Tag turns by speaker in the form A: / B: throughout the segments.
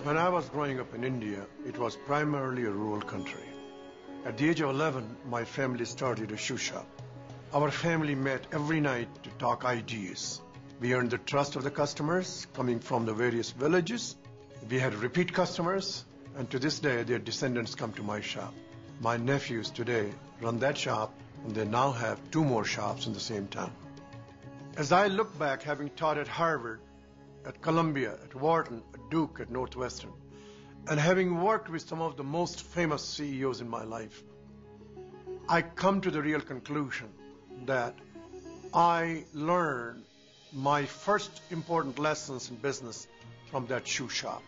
A: When I was growing up in India, it was primarily a rural country. At the age of 11, my family started a shoe shop. Our family met every night to talk ideas. We earned the trust of the customers coming from the various villages. We had repeat customers, and to this day, their descendants come to my shop. My nephews today run that shop, and they now have 2 more shops in the same town. As I look back, having taught at Harvard, at Columbia, at Wharton, at Duke, at Northwestern, and having worked with some of the most famous CEOs in my life, I come to the real conclusion that I learned my first important lessons in business from that shoe shop.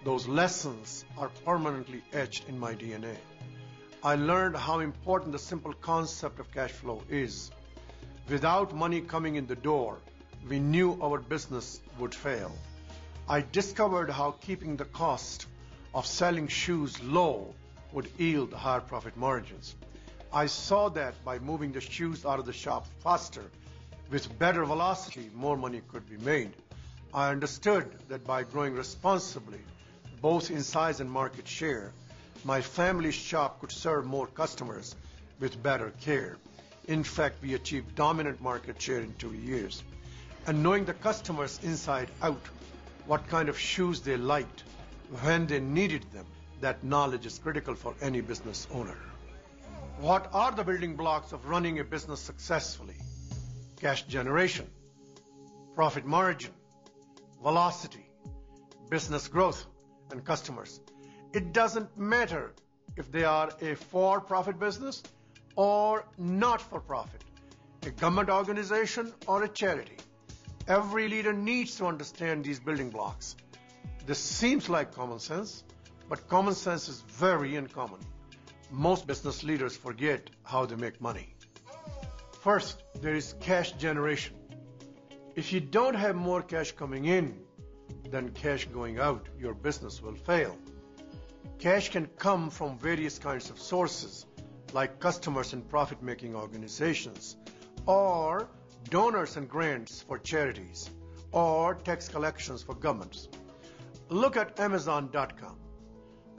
A: Those lessons are permanently etched in my DNA. I learned how important the simple concept of cash flow is. Without money coming in the door, we knew our business would fail. I discovered how keeping the cost of selling shoes low would yield higher profit margins. I saw that by moving the shoes out of the shop faster, with better velocity, more money could be made. I understood that by growing responsibly, both in size and market share, my family's shop could serve more customers with better care. In fact, we achieved dominant market share in 2 years. And knowing the customers inside out, what kind of shoes they liked, when they needed them, that knowledge is critical for any business owner. What are the building blocks of running a business successfully? Cash generation, profit margin, velocity, business growth, and customers. It doesn't matter if they are a for-profit business or not for profit, a government organization or a charity. Every leader needs to understand these building blocks. This seems like common sense, but common sense is very uncommon. Most business leaders forget how they make money. First, there is cash generation. If you don't have more cash coming in than cash going out, your business will fail. Cash can come from various kinds of sources, like customers and profit-making organizations, or donors and grants for charities, or tax collections for governments. Look at Amazon.com,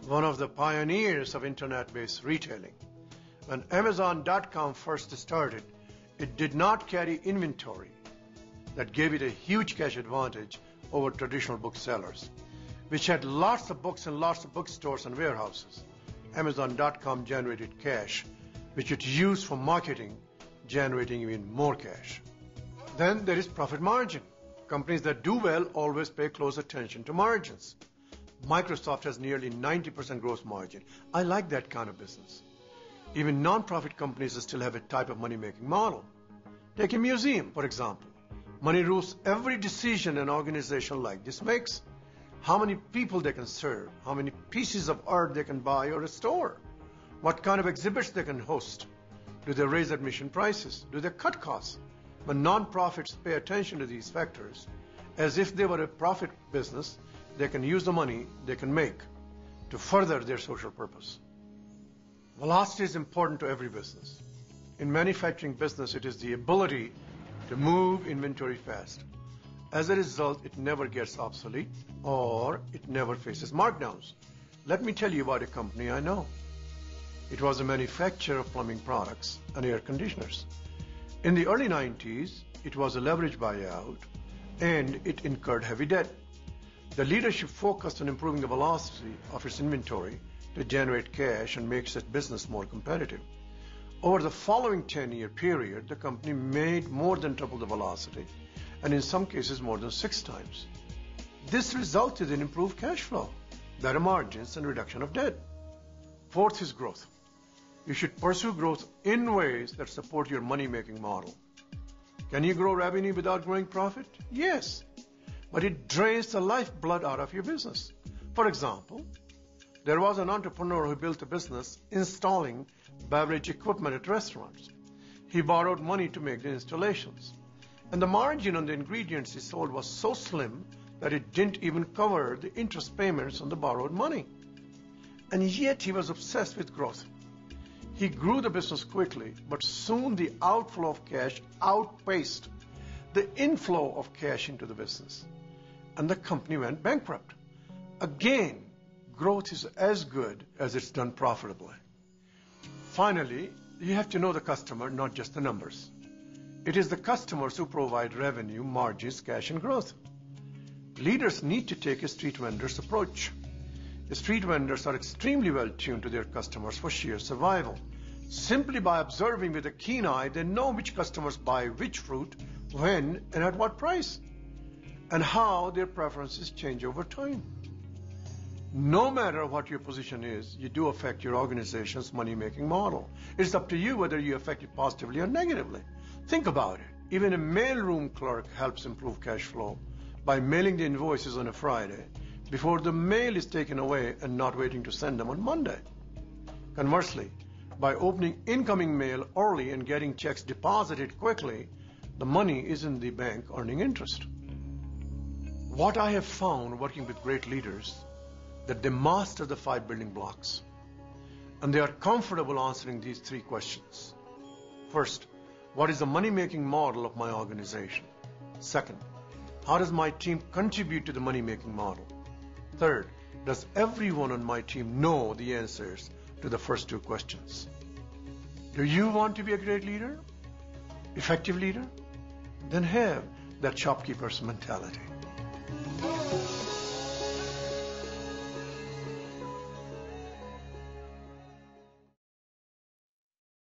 A: one of the pioneers of internet-based retailing. When Amazon.com first started, it did not carry inventory that gave it a huge cash advantage over traditional booksellers, which had lots of books and lots of bookstores and warehouses. Amazon.com generated cash, which it used for marketing, generating even more cash. Then there is profit margin. Companies that do well always pay close attention to margins. Microsoft has nearly 90% gross margin. I like that kind of business. Even non-profit companies still have a type of money-making model. Take a museum, for example. Money rules every decision an organization like this makes. How many people they can serve, how many pieces of art they can buy or restore, what kind of exhibits they can host. Do they raise admission prices? Do they cut costs? When non-profits pay attention to these factors, as if they were a profit business, they can use the money they can make to further their social purpose. Velocity is important to every business. In manufacturing business, it is the ability to move inventory fast. As a result, it never gets obsolete or it never faces markdowns. Let me tell you about a company I know. It was a manufacturer of plumbing products and air conditioners. In the early 90s, it was a leveraged buyout and it incurred heavy debt. The leadership focused on improving the velocity of its inventory to generate cash and make its business more competitive. Over the following 10-year period, the company made more than triple the velocity, and in some cases more than 6 times. This resulted in improved cash flow, better margins, and reduction of debt. Fourth is growth. You should pursue growth in ways that support your money-making model. Can you grow revenue without growing profit? Yes, but it drains the lifeblood out of your business. For example, there was an entrepreneur who built a business installing beverage equipment at restaurants. He borrowed money to make the installations, and the margin on the ingredients he sold was so slim that it didn't even cover the interest payments on the borrowed money. And yet he was obsessed with growth. He grew the business quickly, but soon the outflow of cash outpaced the inflow of cash into the business, and the company went bankrupt. Again, growth is as good as it's done profitably. Finally, you have to know the customer, not just the numbers. It is the customers who provide revenue, margins, cash, and growth. Leaders need to take a street vendor's approach. The street vendors are extremely well tuned to their customers for sheer survival. Simply by observing with a keen eye, they know which customers buy which fruit, when, and at what price, and how their preferences change over time. No matter what your position is, you do affect your organization's money-making model. It's up to you whether you affect it positively or negatively. Think about it. Even a mailroom clerk helps improve cash flow by mailing the invoices on a Friday before the mail is taken away and not waiting to send them on Monday. Conversely, by opening incoming mail early and getting checks deposited quickly, the money is in the bank earning interest. What I have found working with great leaders, that they master the 5 building blocks, and they are comfortable answering these 3 questions. First, what is the money-making model of my organization? Second, how does my team contribute to the money-making model? Third, does everyone on my team know the answers to the first 2 questions? Do you want to be a great leader? Effective leader? Then have that shopkeeper's mentality.